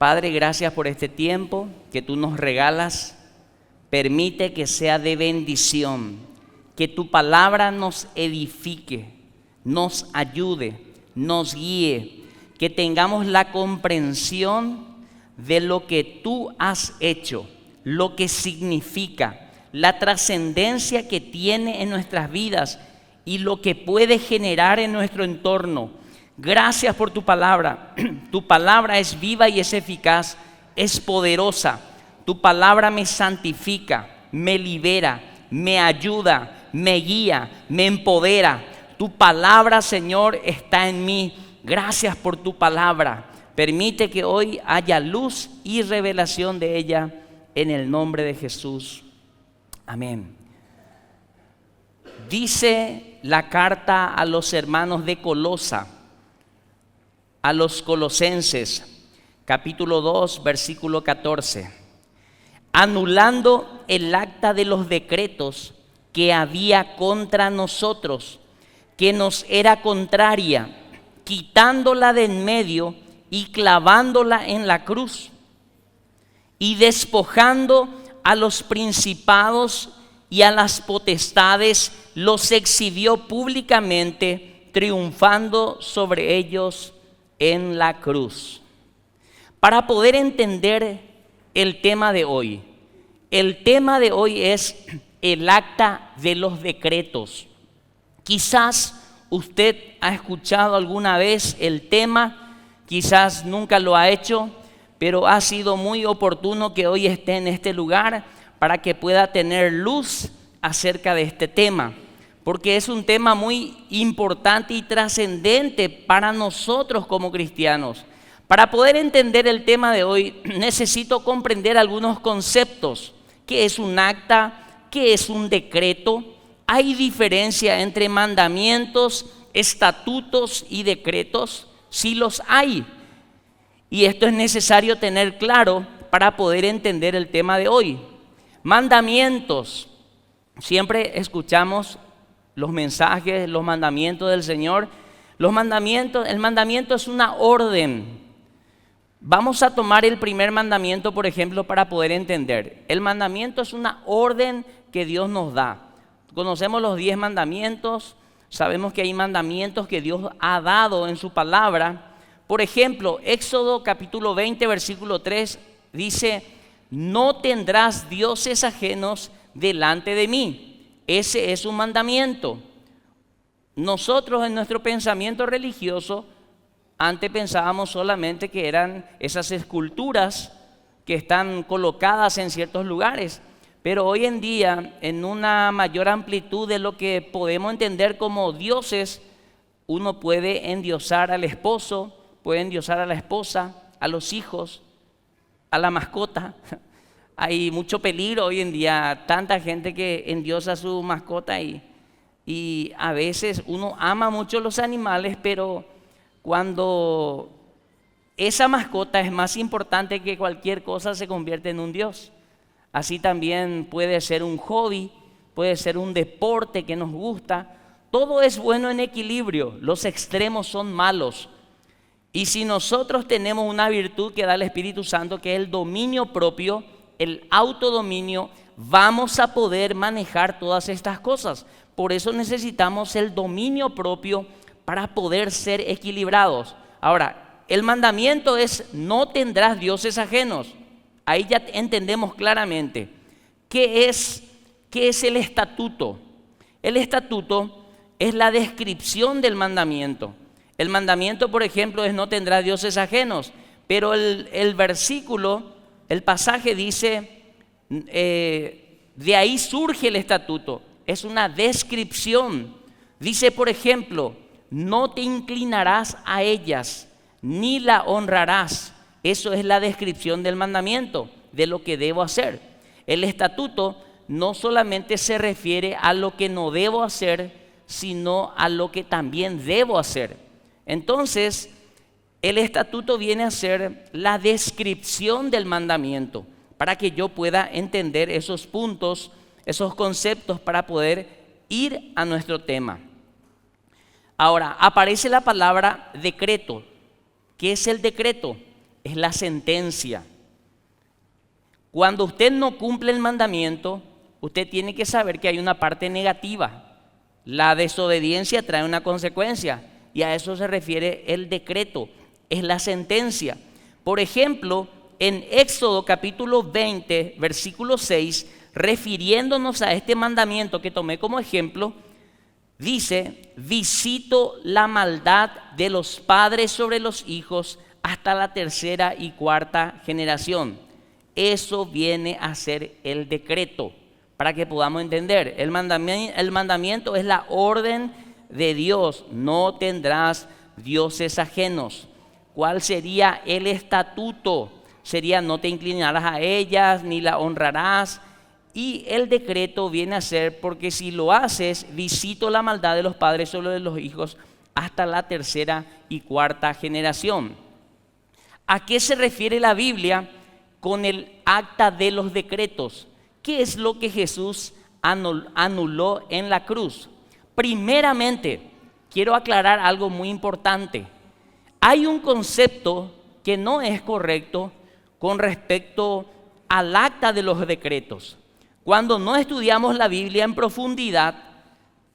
Padre, gracias por este tiempo que tú nos regalas. Permite que sea de bendición, que tu palabra nos edifique, nos ayude, nos guíe, que tengamos la comprensión de lo que tú has hecho, lo que significa, la trascendencia que tiene en nuestras vidas y lo que puede generar en nuestro entorno. Gracias por tu palabra. Tu palabra es viva y es eficaz, es poderosa. Tu palabra me santifica, me libera, me ayuda, me guía, me empodera. Tu palabra, Señor, está en mí. Gracias por tu palabra. Permite que hoy haya luz y revelación de ella en el nombre de Jesús. Amén. Dice la carta a los hermanos de Colosa, a los colosenses, capítulo 2, versículo 14. Anulando el acta de los decretos que había contra nosotros, que nos era contraria, quitándola de en medio y clavándola en la cruz, y despojando a los principados y a las potestades, los exhibió públicamente, triunfando sobre ellos en la cruz. Para poder entender el tema de hoy es el acta de los decretos. Quizás usted ha escuchado alguna vez el tema, quizás nunca lo ha hecho, pero ha sido muy oportuno que hoy esté en este lugar para que pueda tener luz acerca de este tema, porque es un tema muy importante y trascendente para nosotros como cristianos. Para poder entender el tema de hoy, necesito comprender algunos conceptos. ¿Qué es un acta? ¿Qué es un decreto? ¿Hay diferencia entre mandamientos, estatutos y decretos? Sí los hay. Y esto es necesario tener claro para poder entender el tema de hoy. Mandamientos. Siempre escuchamos los mensajes, los mandamientos del Señor. El mandamiento es una orden. Vamos a tomar el primer mandamiento, por ejemplo, para poder entender. El mandamiento es una orden que Dios nos da. Conocemos los 10 mandamientos, sabemos que hay mandamientos que Dios ha dado en su palabra. Por ejemplo, Éxodo capítulo 20, versículo 3 dice: no tendrás dioses ajenos delante de mí. Ese es un mandamiento. Nosotros en nuestro pensamiento religioso, antes pensábamos solamente que eran esas esculturas que están colocadas en ciertos lugares. Pero hoy en día, en una mayor amplitud de lo que podemos entender como dioses, uno puede endiosar al esposo, puede endiosar a la esposa, a los hijos, a la mascota. Hay mucho peligro hoy en día, tanta gente que endiosa a su mascota y a veces uno ama mucho los animales, pero cuando esa mascota es más importante que cualquier cosa, se convierte en un dios. Así también puede ser un hobby, puede ser un deporte que nos gusta. Todo es bueno en equilibrio, los extremos son malos. Y si nosotros tenemos una virtud que da el Espíritu Santo, que es el dominio propio, el autodominio, vamos a poder manejar todas estas cosas. Por eso necesitamos el dominio propio para poder ser equilibrados. Ahora, el mandamiento es: no tendrás dioses ajenos. Ahí ya entendemos claramente. ¿Qué es el estatuto? El estatuto es la descripción del mandamiento. El mandamiento, por ejemplo, es: no tendrás dioses ajenos. Pero el versículo, el pasaje dice, de ahí surge el estatuto. Es una descripción. Dice, por ejemplo: no te inclinarás a ellas, ni la honrarás. Eso es la descripción del mandamiento, de lo que debo hacer. El estatuto no solamente se refiere a lo que no debo hacer, sino a lo que también debo hacer. Entonces, el estatuto viene a ser la descripción del mandamiento, para que yo pueda entender esos puntos, esos conceptos, para poder ir a nuestro tema. Ahora, aparece la palabra decreto. ¿Qué es el decreto? es la sentencia. Cuando usted no cumple el mandamiento, usted tiene que saber que hay una parte negativa. La desobediencia trae una consecuencia y a eso se refiere el decreto, es la sentencia. Por ejemplo, en Éxodo capítulo 20, versículo 6, refiriéndonos a este mandamiento que tomé como ejemplo, dice: visito la maldad de los padres sobre los hijos hasta la tercera y cuarta generación. Eso viene a ser el decreto, para que podamos entender. El mandamiento es la orden de Dios: no tendrás dioses ajenos. ¿Cuál sería el estatuto? Sería: no te inclinarás a ellas ni la honrarás. Y el decreto viene a ser: porque si lo haces, visito la maldad de los padres sobre los hijos hasta la tercera y cuarta generación. ¿A qué se refiere la Biblia con el acta de los decretos? ¿Qué es lo que Jesús anuló en la cruz? Primeramente, quiero aclarar algo muy importante. Hay un concepto que no es correcto con respecto al acta de los decretos. Cuando no estudiamos la Biblia en profundidad,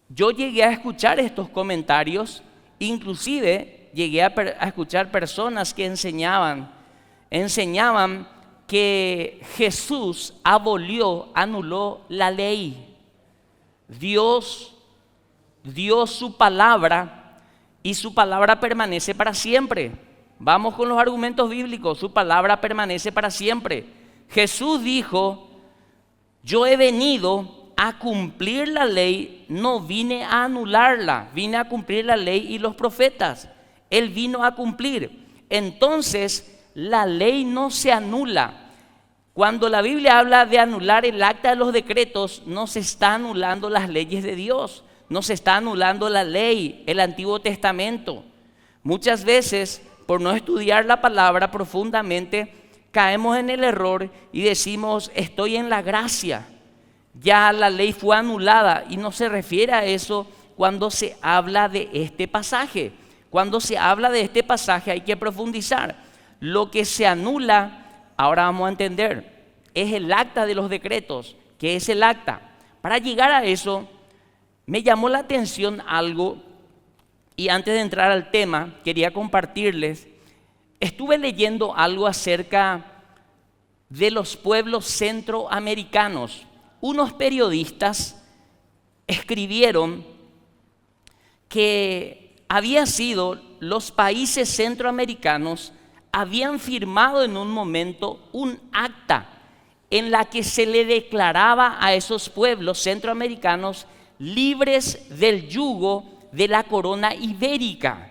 yo llegué a escuchar estos comentarios, inclusive llegué a escuchar personas que enseñaban que Jesús anuló la ley. Dios dio su palabra y su palabra permanece para siempre. Vamos con los argumentos bíblicos: su palabra permanece para siempre. Jesús dijo: yo he venido a cumplir la ley, no vine a anularla, vine a cumplir la ley y los profetas. Él vino a cumplir. Entonces, la ley no se anula. Cuando la Biblia habla de anular el acta de los decretos, no se está anulando las leyes de Dios, no se está anulando la ley, el Antiguo Testamento. Muchas veces, por no estudiar la palabra profundamente, caemos en el error y decimos: estoy en la gracia, ya la ley fue anulada. Y no se refiere a eso cuando se habla de este pasaje. Cuando se habla de este pasaje hay que profundizar. Lo que se anula, ahora vamos a entender, es el acta de los decretos. ¿Qué es el acta? Para llegar a eso, me llamó la atención algo, y antes de entrar al tema, quería compartirles. Estuve leyendo algo acerca de los pueblos centroamericanos. Unos periodistas escribieron que los países centroamericanos habían firmado en un momento un acta en la que se le declaraba a esos pueblos centroamericanos libres del yugo de la corona ibérica.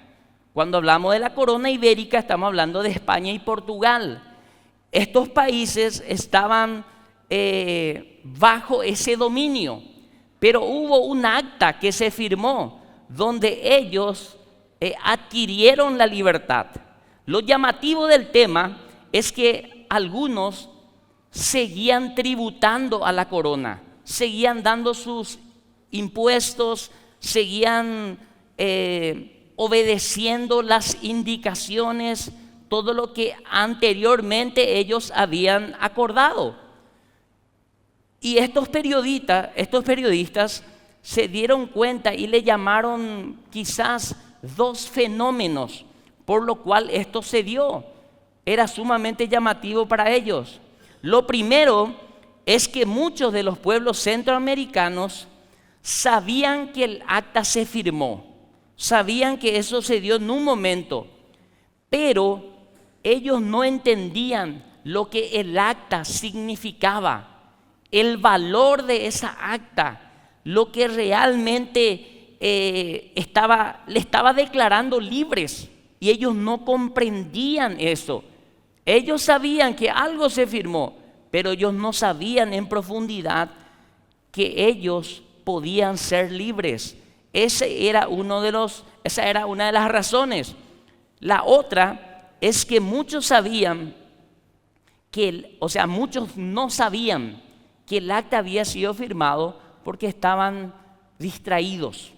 Cuando hablamos de la corona ibérica, estamos hablando de España y Portugal. Estos países estaban bajo ese dominio, pero hubo un acta que se firmó donde ellos adquirieron la libertad. Lo llamativo del tema es que algunos seguían tributando a la corona, seguían dando sus impuestos, seguían obedeciendo las indicaciones, todo lo que anteriormente ellos habían acordado. Y estos periodistas se dieron cuenta y le llamaron quizás dos fenómenos por lo cual esto se dio. Era sumamente llamativo para ellos. Lo primero es que muchos de los pueblos centroamericanos sabían que el acta se firmó, sabían que eso se dio en un momento, pero ellos no entendían lo que el acta significaba, el valor de esa acta, lo que realmente le estaba declarando libres, y ellos no comprendían eso. Ellos sabían que algo se firmó, pero ellos no sabían en profundidad que ellos podían ser libres. Esa era una de las razones. La otra es que muchos no sabían que el acta había sido firmado porque estaban distraídos,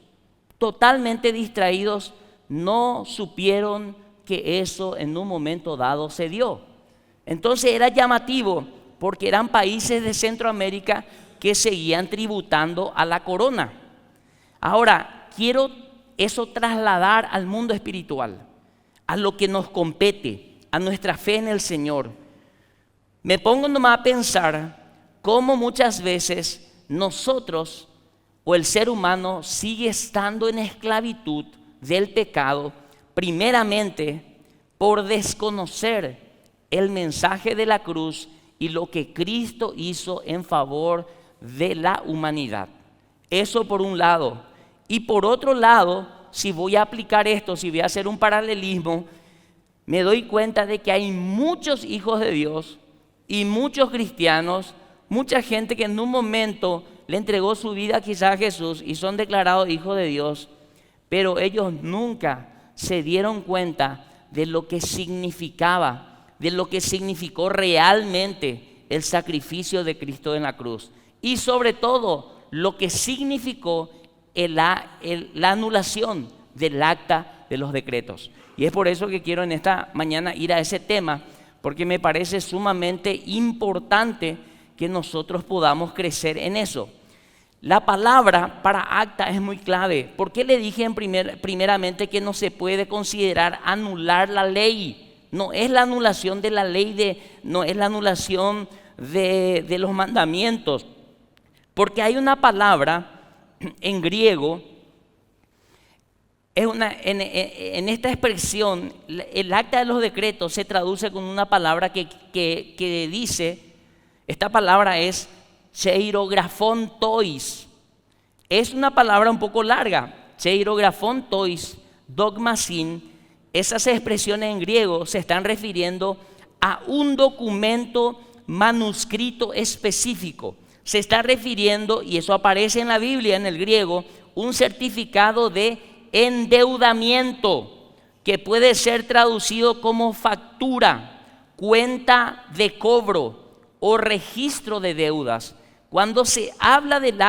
totalmente distraídos. No supieron que eso en un momento dado se dio. Entonces era llamativo porque eran países de Centroamérica que seguían tributando a la corona. Ahora, quiero eso trasladar al mundo espiritual, a lo que nos compete, a nuestra fe en el Señor. Me pongo nomás a pensar cómo muchas veces nosotros o el ser humano sigue estando en esclavitud del pecado, primeramente por desconocer el mensaje de la cruz y lo que Cristo hizo en favor de la humanidad. Eso por un lado. Y por otro lado, si voy a aplicar esto, si voy a hacer un paralelismo, me doy cuenta de que hay muchos hijos de Dios y muchos cristianos, mucha gente que en un momento le entregó su vida quizás a Jesús y son declarados hijos de Dios, pero ellos nunca se dieron cuenta de lo que significaba, de lo que significó realmente el sacrificio de Cristo en la cruz. Y sobre todo, lo que significó la anulación del acta de los decretos. Y es por eso que quiero en esta mañana ir a ese tema, porque me parece sumamente importante que nosotros podamos crecer en eso. La palabra para acta es muy clave. ¿Por qué le dije primeramente que no se puede considerar anular la ley? No es la anulación de la ley, no es la anulación de los mandamientos. Porque hay una palabra en griego, en esta expresión, el acta de los decretos se traduce con una palabra que dice, esta palabra es cheirografón tois. Es una palabra un poco larga, cheirografón tois, dogmasin. Esas expresiones en griego se están refiriendo a un documento manuscrito específico. Se está refiriendo, y eso aparece en la Biblia en el griego, un certificado de endeudamiento que puede ser traducido como factura, cuenta de cobro o registro de deudas. Cuando se habla del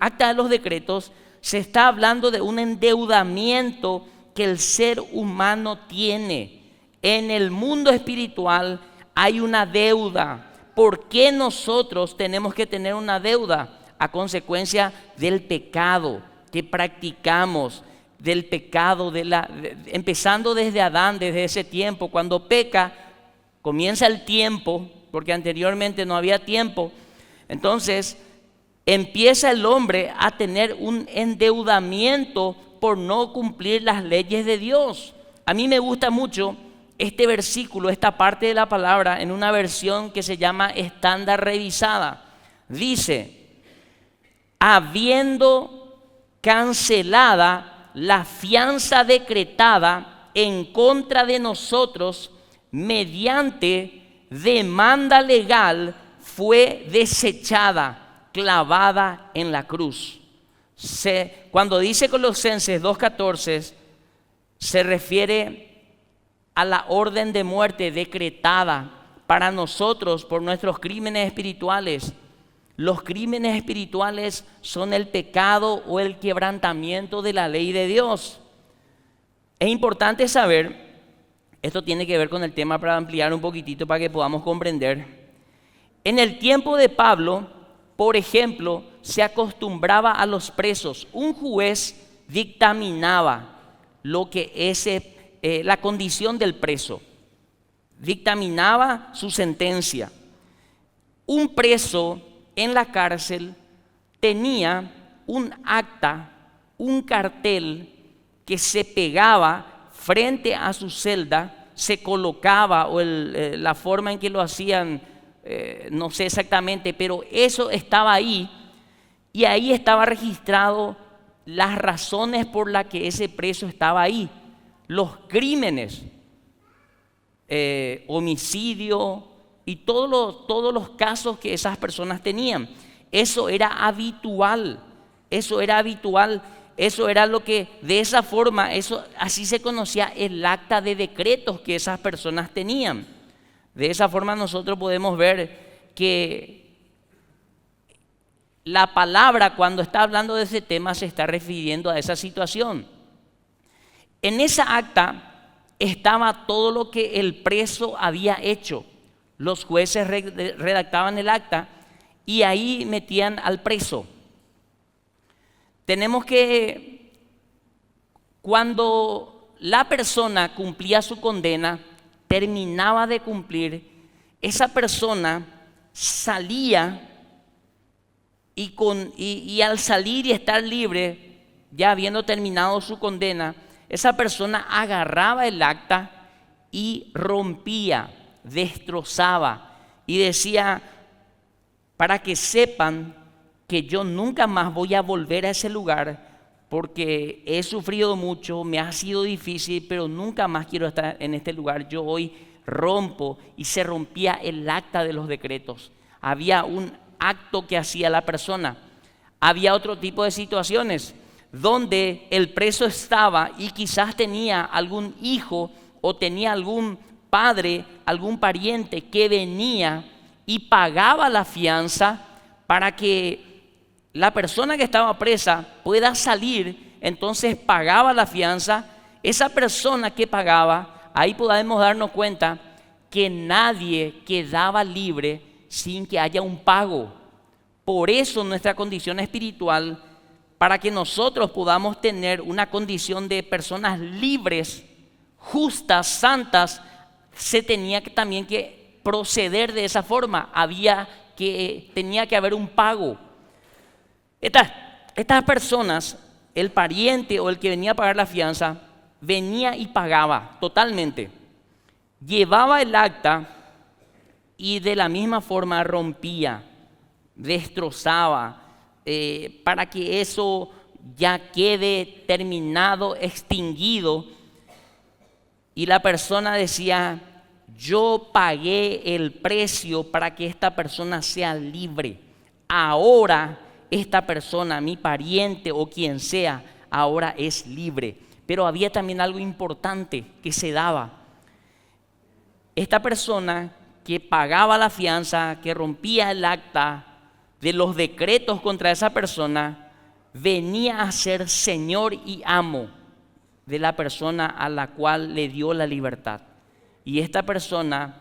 acta de los decretos, se está hablando de un endeudamiento que el ser humano tiene. En el mundo espiritual hay una deuda. ¿Por qué nosotros tenemos que tener una deuda? A consecuencia del pecado que practicamos, del pecado, empezando desde Adán, desde ese tiempo. Cuando peca, comienza el tiempo, porque anteriormente no había tiempo. Entonces, empieza el hombre a tener un endeudamiento por no cumplir las leyes de Dios. A mí me gusta mucho este versículo, esta parte de la palabra, en una versión que se llama estándar revisada. Dice, habiendo cancelada la fianza decretada en contra de nosotros mediante demanda legal, fue desechada, clavada en la cruz. Cuando dice Colosenses 2:14, se refiere a la orden de muerte decretada para nosotros por nuestros crímenes espirituales. Los crímenes espirituales son el pecado o el quebrantamiento de la ley de Dios. Es importante saber, esto tiene que ver con el tema para ampliar un poquitito para que podamos comprender. En el tiempo de Pablo, por ejemplo, se acostumbraba a los presos. Un juez dictaminaba lo que la condición del preso, dictaminaba su sentencia. Un preso en la cárcel tenía un acta, un cartel que se pegaba frente a su celda, se colocaba, o la forma en que lo hacían, no sé exactamente, pero eso estaba ahí, y ahí estaba registrado las razones por las que ese preso estaba ahí, los crímenes, homicidio y todos los casos que esas personas tenían. Eso era habitual, eso era lo que, de esa forma, así se conocía el acta de decretos que esas personas tenían. De esa forma nosotros podemos ver que la palabra, cuando está hablando de ese tema, se está refiriendo a esa situación. En esa acta estaba todo lo que el preso había hecho. Los jueces redactaban el acta y ahí metían al preso. Tenemos que, cuando la persona cumplía su condena, terminaba de cumplir, esa persona salía y al salir y estar libre, ya habiendo terminado su condena, esa persona agarraba el acta y rompía, destrozaba y decía: para que sepan que yo nunca más voy a volver a ese lugar, porque he sufrido mucho, me ha sido difícil, pero nunca más quiero estar en este lugar. Yo hoy rompo, y se rompía el acta de los decretos. Había un acto que hacía la persona. Había otro tipo de situaciones donde el preso estaba y quizás tenía algún hijo o tenía algún padre, algún pariente que venía y pagaba la fianza para que la persona que estaba presa pueda salir. Entonces pagaba la fianza. Esa persona que pagaba, ahí podemos darnos cuenta que nadie quedaba libre sin que haya un pago. Por eso nuestra condición espiritual, para que nosotros podamos tener una condición de personas libres, justas, santas, se tenía también que proceder de esa forma. Tenía que haber un pago. Estas personas, el pariente o el que venía a pagar la fianza, venía y pagaba totalmente. Llevaba el acta y de la misma forma rompía, destrozaba, para que eso ya quede terminado, extinguido. Y la persona decía: yo pagué el precio para que esta persona sea libre. Ahora esta persona, mi pariente o quien sea, ahora es libre. Pero había también algo importante que se daba. Esta persona que pagaba la fianza, que rompía el acta de los decretos contra esa persona, venía a ser señor y amo de la persona a la cual le dio la libertad. Y esta persona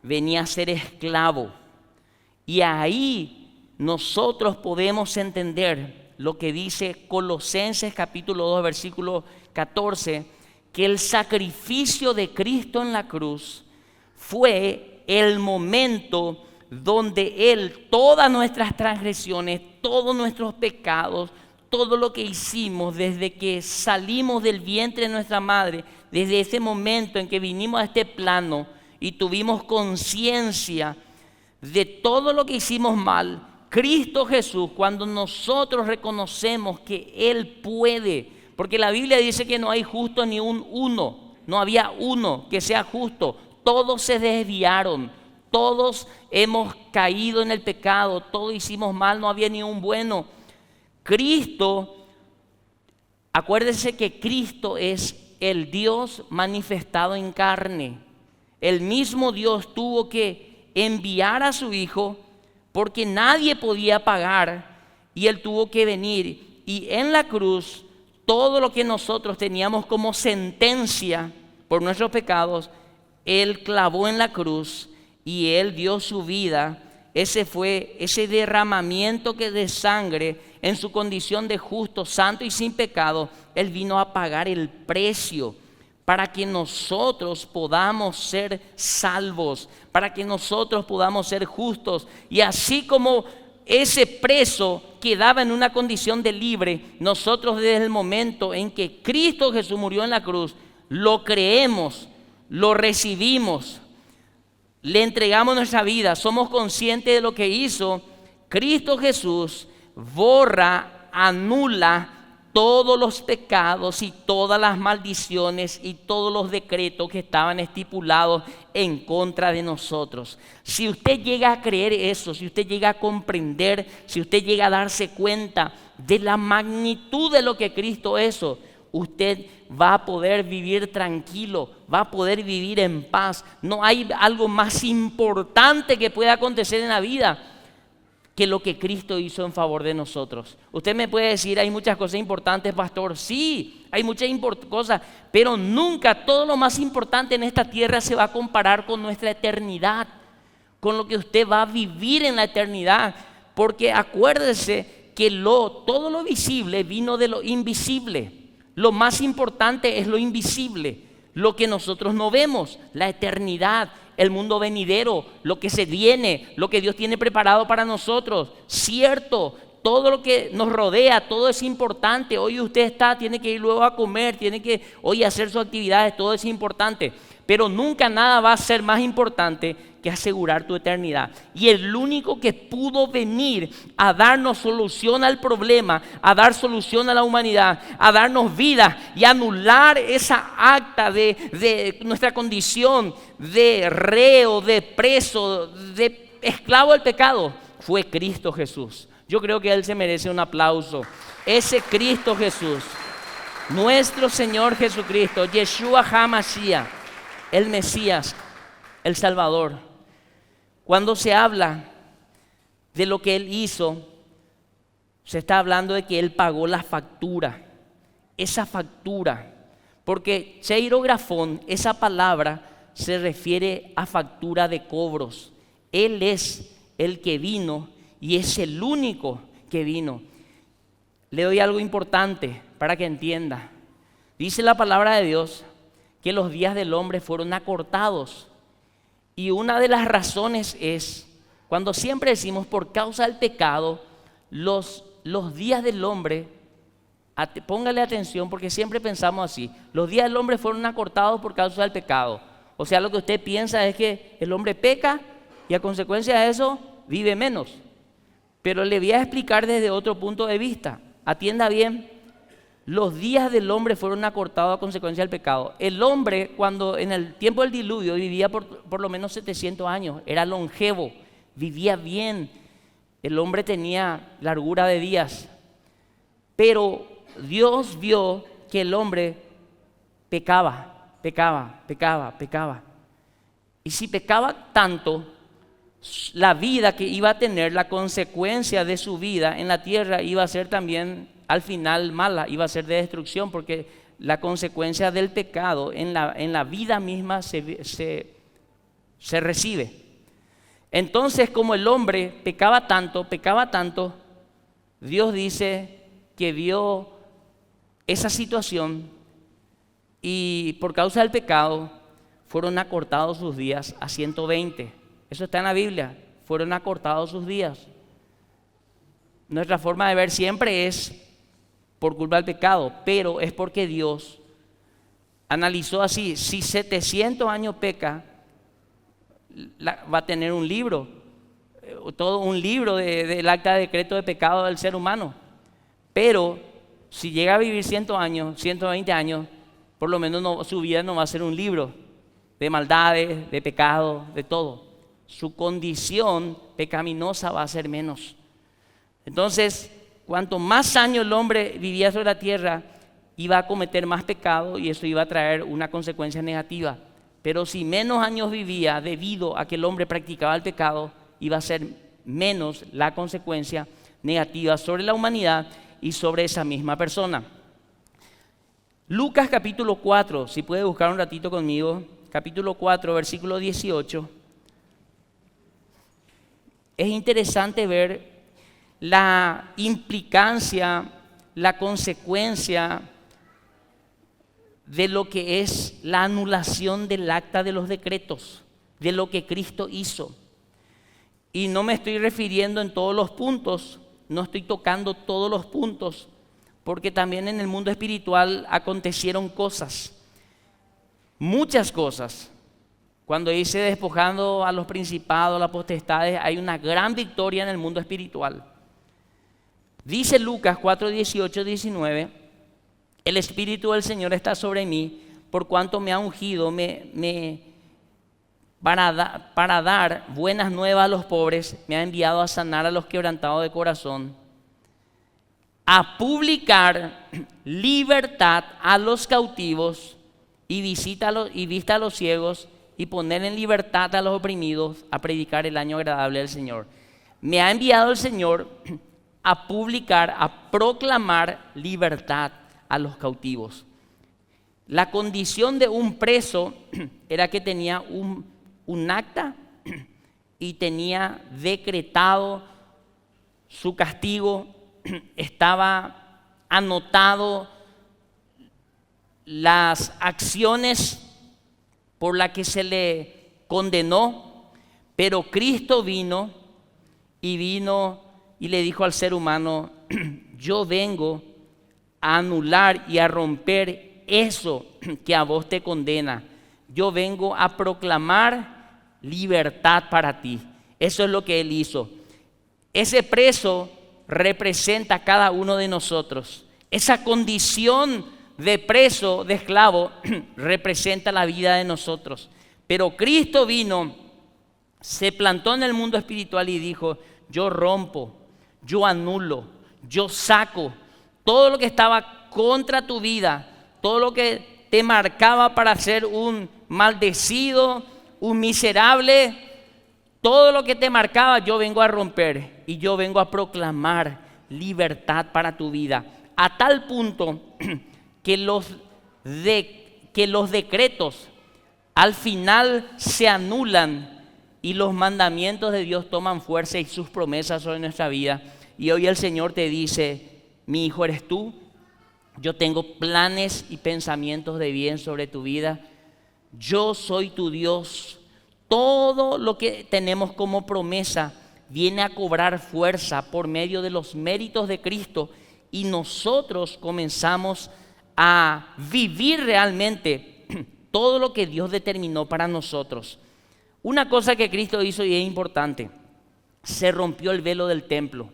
venía a ser esclavo. Y ahí nosotros podemos entender lo que dice Colosenses capítulo 2, versículo 14, que el sacrificio de Cristo en la cruz fue el momento donde Él, todas nuestras transgresiones, todos nuestros pecados, todo lo que hicimos desde que salimos del vientre de nuestra madre, desde ese momento en que vinimos a este plano y tuvimos conciencia de todo lo que hicimos mal, Cristo Jesús, cuando nosotros reconocemos que Él puede, porque la Biblia dice que no hay justo ni un uno, no había uno que sea justo, todos se desviaron, todos hemos caído en el pecado, todos hicimos mal, no había ni un bueno. Cristo, acuérdense que Cristo es el Dios manifestado en carne. El mismo Dios tuvo que enviar a su Hijo porque nadie podía pagar y Él tuvo que venir. Y en la cruz, todo lo que nosotros teníamos como sentencia por nuestros pecados, Él clavó en la cruz y Él dio su vida. Ese fue ese derramamiento de sangre en su condición de justo, santo y sin pecado. Él vino a pagar el precio para que nosotros podamos ser salvos, para que nosotros podamos ser justos. Y así como ese preso quedaba en una condición de libre, nosotros desde el momento en que Cristo Jesús murió en la cruz, lo creemos, lo recibimos, le entregamos nuestra vida, somos conscientes de lo que hizo Cristo Jesús, borra, anula todos los pecados y todas las maldiciones y todos los decretos que estaban estipulados en contra de nosotros. Si usted llega a creer eso, si usted llega a comprender, si usted llega a darse cuenta de la magnitud de lo que Cristo hizo, usted va a poder vivir tranquilo, va a poder vivir en paz. No hay algo más importante que pueda acontecer en la vida. que lo que Cristo hizo en favor de nosotros. Usted me puede decir, hay muchas cosas importantes, pastor. Sí, hay muchas cosas, pero nunca todo lo más importante en esta tierra se va a comparar con nuestra eternidad, con lo que usted va a vivir en la eternidad. Porque acuérdese que todo lo visible vino de lo invisible. Lo más importante es lo invisible, lo que nosotros no vemos, la eternidad, el mundo venidero, lo que se viene, lo que Dios tiene preparado para nosotros. Cierto, todo lo que nos rodea, todo es importante. Hoy usted tiene que ir luego a comer, tiene que hoy hacer sus actividades, todo es importante. Pero nunca nada va a ser más importante que asegurar tu eternidad. Y el único que pudo venir a darnos solución al problema, a dar solución a la humanidad, a darnos vida y anular esa acta de nuestra condición de reo, de preso, de esclavo del pecado, fue Cristo Jesús. Yo creo que Él se merece un aplauso. Ese Cristo Jesús, nuestro Señor Jesucristo, Yeshua HaMashiach, el Mesías, el Salvador. Cuando se habla de lo que Él hizo, se está hablando de que Él pagó la factura, esa factura, porque cheirografón, esa palabra se refiere a factura de cobros. Él es el que vino y es el único que vino. Le doy algo importante para que entienda. Dice la palabra de Dios que los días del hombre fueron acortados. Y una de las razones es, cuando siempre decimos por causa del pecado, los días del hombre, póngale atención porque siempre pensamos así, los días del hombre fueron acortados por causa del pecado. O sea, lo que usted piensa es que el hombre peca y a consecuencia de eso vive menos. Pero le voy a explicar desde otro punto de vista. Atienda bien. Los días del hombre fueron acortados a consecuencia del pecado. El hombre, cuando en el tiempo del diluvio vivía por lo menos 700 años, era longevo, vivía bien. El hombre tenía largura de días. Pero Dios vio que el hombre pecaba. Y si pecaba tanto, la vida que iba a tener, la consecuencia de su vida en la tierra iba a ser también al final mala, iba a ser de destrucción, porque la consecuencia del pecado en la vida misma se recibe. Entonces, como el hombre pecaba tanto, Dios dice que vio esa situación y por causa del pecado fueron acortados sus días a 120. Eso está en la Biblia, fueron acortados sus días. Nuestra forma de ver siempre es por culpa del pecado, pero es porque Dios analizó así: si 700 años peca, va a tener un libro, todo un libro del acta de decreto de pecado del ser humano. Pero si llega a vivir 100 años, 120 años, por lo menos su vida no va a ser un libro de maldades, de pecado, de todo. Su condición pecaminosa va a ser menos. Entonces, cuanto más años el hombre vivía sobre la tierra, iba a cometer más pecado y eso iba a traer una consecuencia negativa. Pero si menos años vivía debido a que el hombre practicaba el pecado, iba a ser menos la consecuencia negativa sobre la humanidad y sobre esa misma persona. Lucas capítulo 4, si puede buscar un ratito conmigo, capítulo 4, versículo 18. Es interesante ver la implicancia, la consecuencia de lo que es la anulación del acta de los decretos, de lo que Cristo hizo. Y no me estoy refiriendo en todos los puntos, no estoy tocando todos los puntos, porque también en el mundo espiritual acontecieron cosas, muchas cosas. Cuando dice despojando a los principados, a las potestades, hay una gran victoria en el mundo espiritual. Dice Lucas 4, 18, 19, el Espíritu del Señor está sobre mí, por cuanto me ha ungido para dar buenas nuevas a los pobres, me ha enviado a sanar a los quebrantados de corazón, a publicar libertad a los cautivos y vista a los ciegos, y poner en libertad a los oprimidos, a predicar el año agradable del Señor. me ha enviado el Señor a publicar, a proclamar libertad a los cautivos. La condición de un preso era que tenía un acta y tenía decretado su castigo, estaba anotado las acciones por las que se le condenó, pero Cristo vino y le dijo al ser humano: yo vengo a anular y a romper eso que a vos te condena. Yo vengo a proclamar libertad para ti. Eso es lo que Él hizo. Ese preso representa a cada uno de nosotros. Esa condición de preso, de esclavo, representa la vida de nosotros. Pero Cristo vino, se plantó en el mundo espiritual y dijo: yo rompo, yo anulo, yo saco todo lo que estaba contra tu vida, todo lo que te marcaba para ser un maldecido, un miserable, todo lo que te marcaba yo vengo a romper y yo vengo a proclamar libertad para tu vida. A tal punto que los decretos al final se anulan y los mandamientos de Dios toman fuerza y sus promesas sobre nuestra vida. Y hoy el Señor te dice: mi hijo eres tú, yo tengo planes y pensamientos de bien sobre tu vida, yo soy tu Dios. Todo lo que tenemos como promesa viene a cobrar fuerza por medio de los méritos de Cristo y nosotros comenzamos a vivir realmente todo lo que Dios determinó para nosotros. Una cosa que Cristo hizo y es importante: se rompió el velo del templo,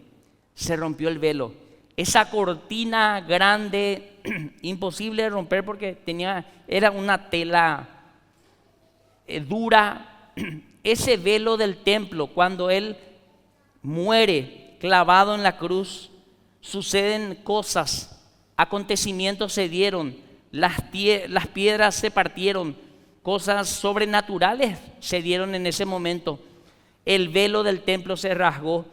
se rompió el velo. Esa cortina grande, imposible de romper porque era una tela dura. Ese velo del templo, cuando Él muere clavado en la cruz, suceden cosas, acontecimientos se dieron, las piedras se partieron, cosas sobrenaturales se dieron en ese momento. El velo del templo se rasgó,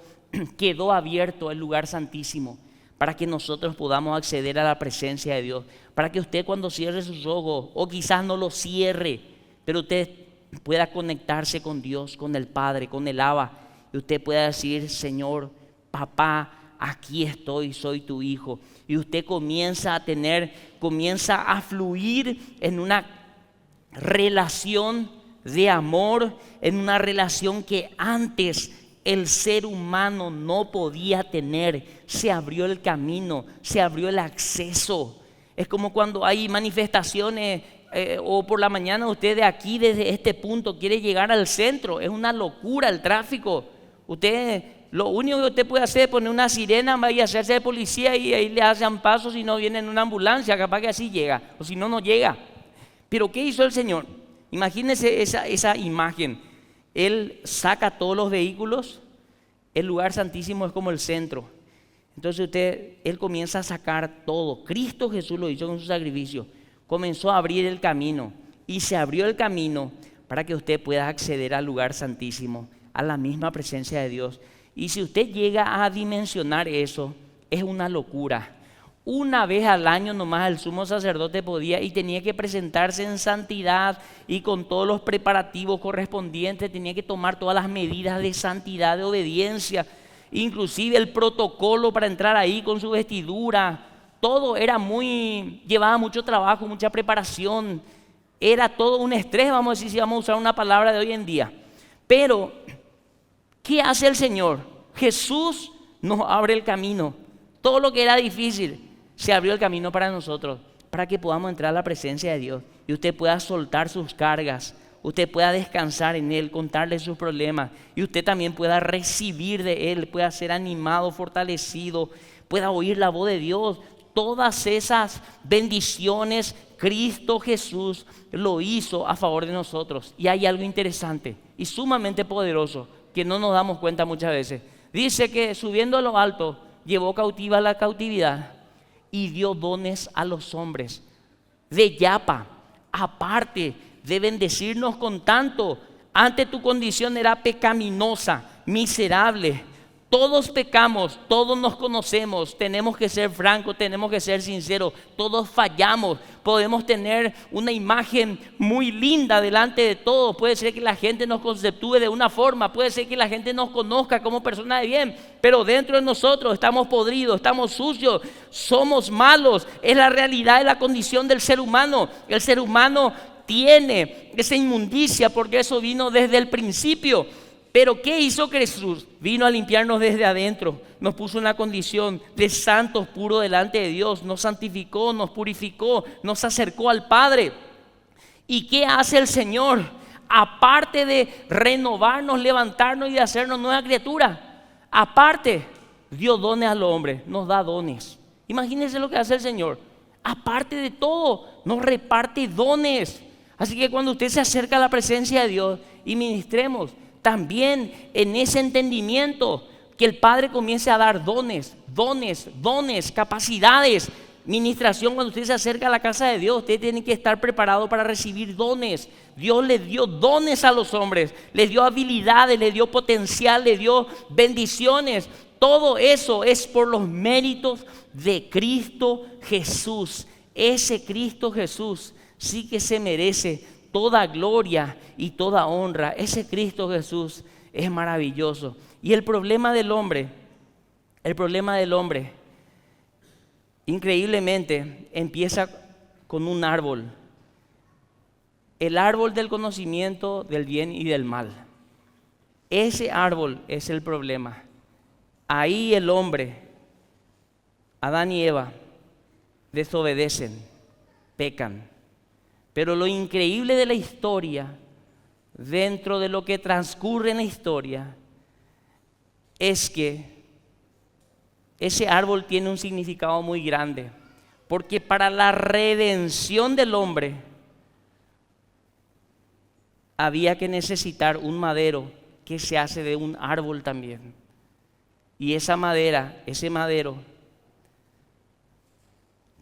quedó abierto el lugar santísimo para que nosotros podamos acceder a la presencia de Dios, para que usted cuando cierre sus ojos, o quizás no los cierre, pero usted pueda conectarse con Dios, con el Padre, con el Abba, y usted pueda decir: Señor, papá, aquí estoy, soy tu hijo. Y usted comienza a fluir en una relación de amor, en una relación que antes el ser humano no podía tener. Se abrió el camino, se abrió el acceso. Es como cuando hay manifestaciones o por la mañana usted de aquí, desde este punto, quiere llegar al centro. Es una locura el tráfico. Lo único que usted puede hacer es poner una sirena, vaya a hacerse de policía y ahí le hacen paso. Si no, viene en una ambulancia, capaz que así llega, o si no, no llega. Pero ¿qué hizo el Señor? Imagínense esa imagen. Él saca todos los vehículos, el lugar santísimo es como el centro. Entonces Él comienza a sacar todo. Cristo Jesús lo hizo con su sacrificio. Comenzó a abrir el camino y se abrió el camino para que usted pueda acceder al lugar santísimo, a la misma presencia de Dios. Y si usted llega a dimensionar eso, es una locura. Una vez al año nomás el sumo sacerdote podía y tenía que presentarse en santidad y con todos los preparativos correspondientes, tenía que tomar todas las medidas de santidad, de obediencia, inclusive el protocolo para entrar ahí con su vestidura. Todo llevaba mucho trabajo, mucha preparación, era todo un estrés, vamos a decir, si vamos a usar una palabra de hoy en día. Pero, ¿qué hace el Señor? Jesús nos abre el camino. Todo lo que era difícil, se abrió el camino para nosotros, para que podamos entrar a la presencia de Dios y usted pueda soltar sus cargas, usted pueda descansar en Él, contarle sus problemas y usted también pueda recibir de Él, pueda ser animado, fortalecido, pueda oír la voz de Dios. Todas esas bendiciones Cristo Jesús lo hizo a favor de nosotros. Y hay algo interesante y sumamente poderoso que no nos damos cuenta muchas veces. Dice que subiendo a lo alto llevó cautiva la cautividad y dio dones a los hombres. De Yapa, aparte de bendecirnos con tanto, antes tu condición era pecaminosa, miserable, Todos pecamos, todos nos conocemos, tenemos que ser francos, tenemos que ser sinceros, todos fallamos, podemos tener una imagen muy linda delante de todos, puede ser que la gente nos conceptúe de una forma, puede ser que la gente nos conozca como personas de bien, pero dentro de nosotros estamos podridos, estamos sucios, somos malos, es la realidad de la condición del ser humano. El ser humano tiene esa inmundicia porque eso vino desde el principio. Pero ¿qué hizo Jesús? Vino a limpiarnos desde adentro, nos puso en una condición de santos puros delante de Dios, nos santificó, nos purificó, nos acercó al Padre. ¿Y qué hace el Señor? Aparte de renovarnos, levantarnos y de hacernos nueva criatura, aparte dio dones al hombre, nos da dones. Imagínense lo que hace el Señor. Aparte de todo, nos reparte dones. Así que cuando usted se acerca a la presencia de Dios y ministremos, también en ese entendimiento que el Padre comience a dar dones, capacidades, ministración. Cuando usted se acerca a la casa de Dios, usted tiene que estar preparado para recibir dones. Dios le dio dones a los hombres, le dio habilidades, le dio potencial, le dio bendiciones. Todo eso es por los méritos de Cristo Jesús. Ese Cristo Jesús sí que se merece toda gloria y toda honra. Ese Cristo Jesús es maravilloso. Y el problema del hombre, increíblemente, empieza con un árbol. El árbol del conocimiento del bien y del mal. Ese árbol es el problema. Ahí el hombre, Adán y Eva, desobedecen, pecan. Pero lo increíble de la historia, dentro de lo que transcurre en la historia, es que ese árbol tiene un significado muy grande. Porque para la redención del hombre había que necesitar un madero que se hace de un árbol también. Y esa madera, ese madero,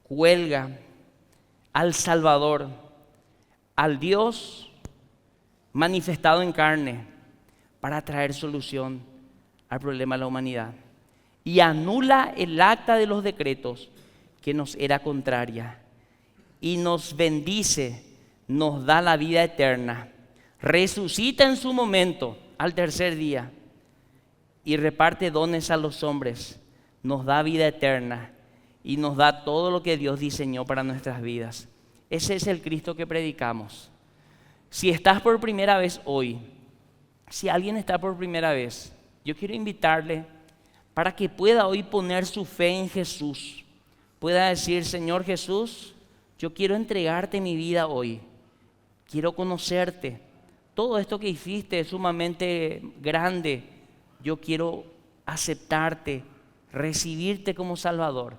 cuelga al Salvador, al Dios manifestado en carne, para traer solución al problema de la humanidad. Y anula el acta de los decretos que nos era contraria. Y nos bendice, nos da la vida eterna. Resucita en su momento al tercer día. Y reparte dones a los hombres. Nos da vida eterna. Y nos da todo lo que Dios diseñó para nuestras vidas. Ese es el Cristo que predicamos. Si estás por primera vez hoy, si alguien está por primera vez, yo quiero invitarle para que pueda hoy poner su fe en Jesús. Pueda decir: Señor Jesús, yo quiero entregarte mi vida hoy. Quiero conocerte. Todo esto que hiciste es sumamente grande. Yo quiero aceptarte, recibirte como Salvador.